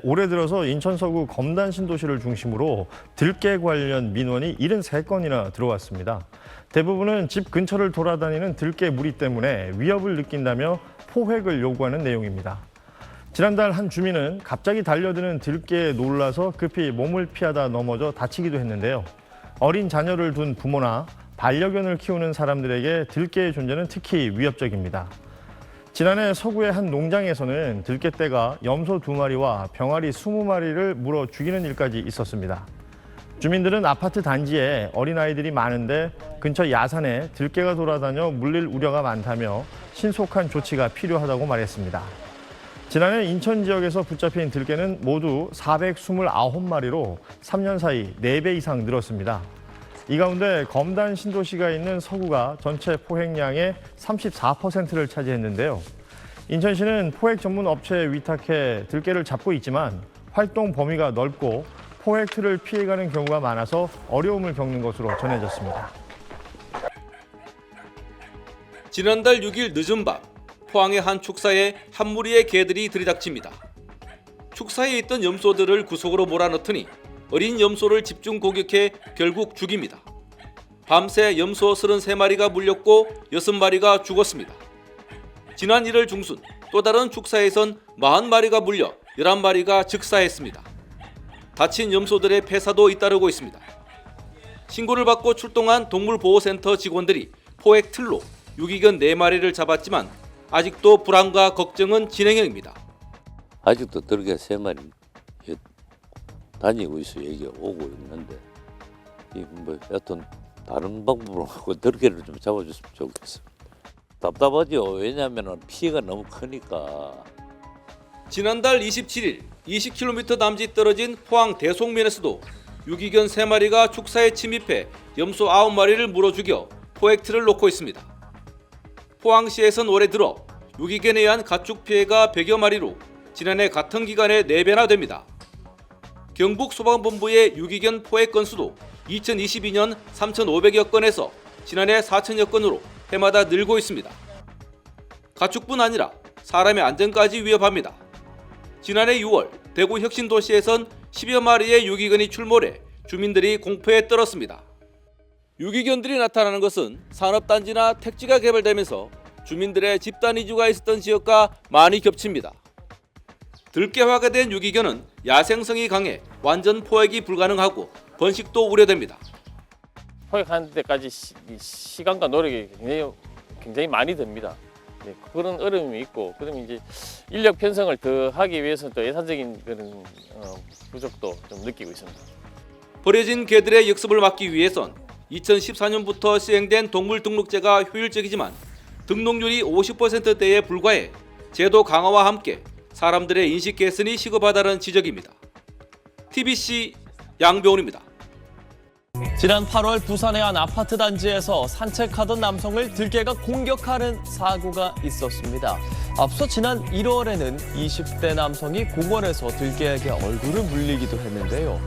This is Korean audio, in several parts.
올해 들어서 인천 서구 검단 신도시를 중심으로 들깨 관련 민원이 73건이나 들어왔습니다. 대부분은 집 근처를 돌아다니는 들깨 무리 때문에 위협을 느낀다며 포획을 요구하는 내용입니다. 지난달 한 주민은 갑자기 달려드는 들깨에 놀라서 급히 몸을 피하다 넘어져 다치기도 했는데요. 어린 자녀를 둔 부모나 반려견을 키우는 사람들에게 들깨의 존재는 특히 위협적입니다. 지난해 서구의 한 농장에서는 들깨떼가 염소 2마리와 병아리 20마리를 물어 죽이는 일까지 있었습니다. 주민들은 아파트 단지에 어린아이들이 많은데 근처 야산에 들깨가 돌아다녀 물릴 우려가 많다며 신속한 조치가 필요하다고 말했습니다. 지난해 인천 지역에서 붙잡힌 들깨는 모두 429마리로 3년 사이 4배 이상 늘었습니다. 이 가운데 검단 신도시가 있는 서구가 전체 포획량의 34%를 차지했는데요. 인천시는 포획 전문 업체에 위탁해 들깨를 잡고 있지만 활동 범위가 넓고 포획 틀을 피해가는 경우가 많아서 어려움을 겪는 것으로 전해졌습니다. 지난달 6일 늦은 밤, 포항의 한 축사에 한 무리의 개들이 들이닥칩니다. 축사에 있던 염소들을 구석으로 몰아넣더니 어린 염소를 집중 공격해 결국 죽입니다. 밤새 염소 33마리가 물렸고 6마리가 죽었습니다. 지난 1월 중순 또 다른 축사에선 40마리가 물려 11마리가 즉사했습니다. 다친 염소들의 폐사도 잇따르고 있습니다. 신고를 받고 출동한 동물보호센터 직원들이 포획 틀로 유기견 4마리를 잡았지만 아직도 불안과 걱정은 진행형입니다. 아직도 들깨 3마리 다니고 있어 여기 오고 있는데 여튼 다른 방법으로 하고 들깨를 좀 잡아줬으면 좋겠습니다. 답답하죠. 왜냐하면 피해가 너무 크니까. 지난달 27일 20km 남짓 떨어진 포항 대송면에서도 유기견 3마리가 축사에 침입해 염소 9마리를 물어 죽여 포획틀을 놓고 있습니다. 포항시에선 올해 들어 유기견에 의한 가축 피해가 100여 마리로 지난해 같은 기간에 4배나 됩니다. 경북소방본부의 유기견 포획 건수도 2022년 3,500여 건에서 지난해 4,000여 건으로 해마다 늘고 있습니다. 가축뿐 아니라 사람의 안전까지 위협합니다. 지난해 6월 대구 혁신도시에선 10여 마리의 유기견이 출몰해 주민들이 공포에 떨었습니다. 유기견들이 나타나는 것은 산업단지나 택지가 개발되면서 주민들의 집단 이주가 있었던 지역과 많이 겹칩니다. 들깨화가 된 유기견은 야생성이 강해 완전 포획이 불가능하고 번식도 우려됩니다. 포획하는 데까지 시간과 노력이 굉장히 많이 듭니다. 그런 어려움이 있고, 그러면 이제 인력 편성을 더 하기 위해서는 또 예산적인 그런 부족도 좀 느끼고 있습니다. 버려진 개들의 역습을 막기 위해선 2014년부터 시행된 동물등록제가 효율적이지만 등록률이 50%대에 불과해 제도 강화와 함께 사람들의 인식 개선이 시급하다는 지적입니다. TBC 양병훈입니다. 지난 8월 부산의 한 아파트 단지에서 산책하던 남성을 들깨가 공격하는 사고가 있었습니다. 앞서 지난 1월에는 20대 남성이 공원에서 들깨에게 얼굴을 물리기도 했는데요.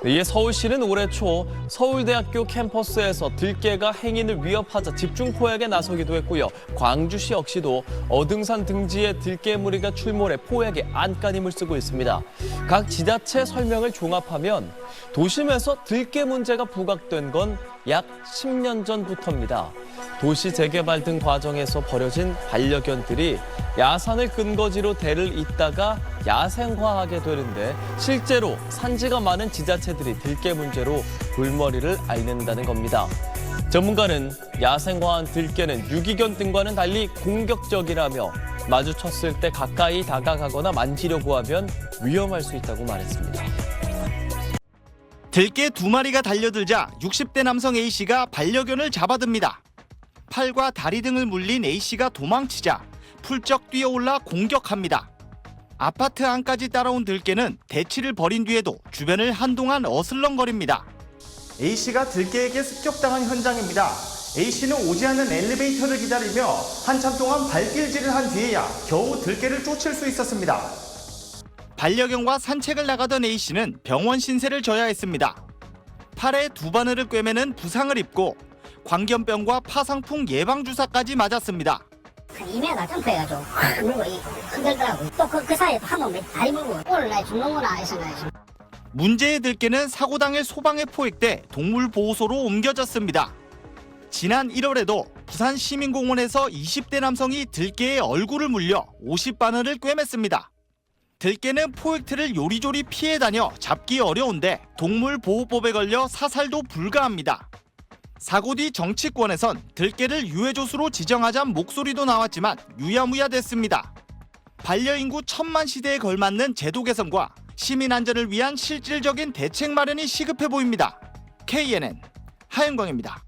이에 서울시는 올해 초 서울대학교 캠퍼스에서 들깨가 행인을 위협하자 집중 포획에 나서기도 했고요. 광주시 역시도 어등산 등지에 들깨 무리가 출몰해 포획에 안간힘을 쓰고 있습니다. 각 지자체 설명을 종합하면 도심에서 들깨 문제가 부각된 건 약 10년 전부터입니다. 도시 재개발 등 과정에서 버려진 반려견들이 야산을 근거지로 대를 잇다가 야생화하게 되는데 실제로 산지가 많은 지자체들이 들깨 문제로 골머리를 앓는다는 겁니다. 전문가는 야생화한 들깨는 유기견 등과는 달리 공격적이라며 마주쳤을 때 가까이 다가가거나 만지려고 하면 위험할 수 있다고 말했습니다. 들깨 2마리가 달려들자 60대 남성 A씨가 반려견을 잡아듭니다. 팔과 다리 등을 물린 A씨가 도망치자 풀쩍 뛰어올라 공격합니다. 아파트 안까지 따라온 들깨는 대치를 벌인 뒤에도 주변을 한동안 어슬렁거립니다. A씨가 들깨에게 습격당한 현장입니다. A씨는 오지 않는 엘리베이터를 기다리며 한참 동안 발길질을 한 뒤에야 겨우 들깨를 쫓을 수 있었습니다. 반려견과 산책을 나가던 A씨는 병원 신세를 져야 했습니다. 팔에 2바늘을 꿰매는 부상을 입고 광견병과 파상풍 예방주사까지 맞았습니다. 한 2m 점프해가지고 확 물고 흔들더라고요. 또 그 사이에 한 번 다리 물고 오늘 날 죽는구나 이 생각이. 문제의 들개는 사고 당일 소방에 포획돼 동물보호소로 옮겨졌습니다. 지난 1월에도 부산시민공원에서 20대 남성이 들개의 얼굴을 물려 50바늘을 꿰맸습니다. 들개는 포획틀을 요리조리 피해 다녀 잡기 어려운데 동물보호법에 걸려 사살도 불가합니다. 사고 뒤 정치권에선 들개를 유해조수로 지정하자는 목소리도 나왔지만 유야무야 됐습니다. 반려인구 1000만 시대에 걸맞는 제도 개선과 시민 안전을 위한 실질적인 대책 마련이 시급해 보입니다. KNN 하윤광입니다.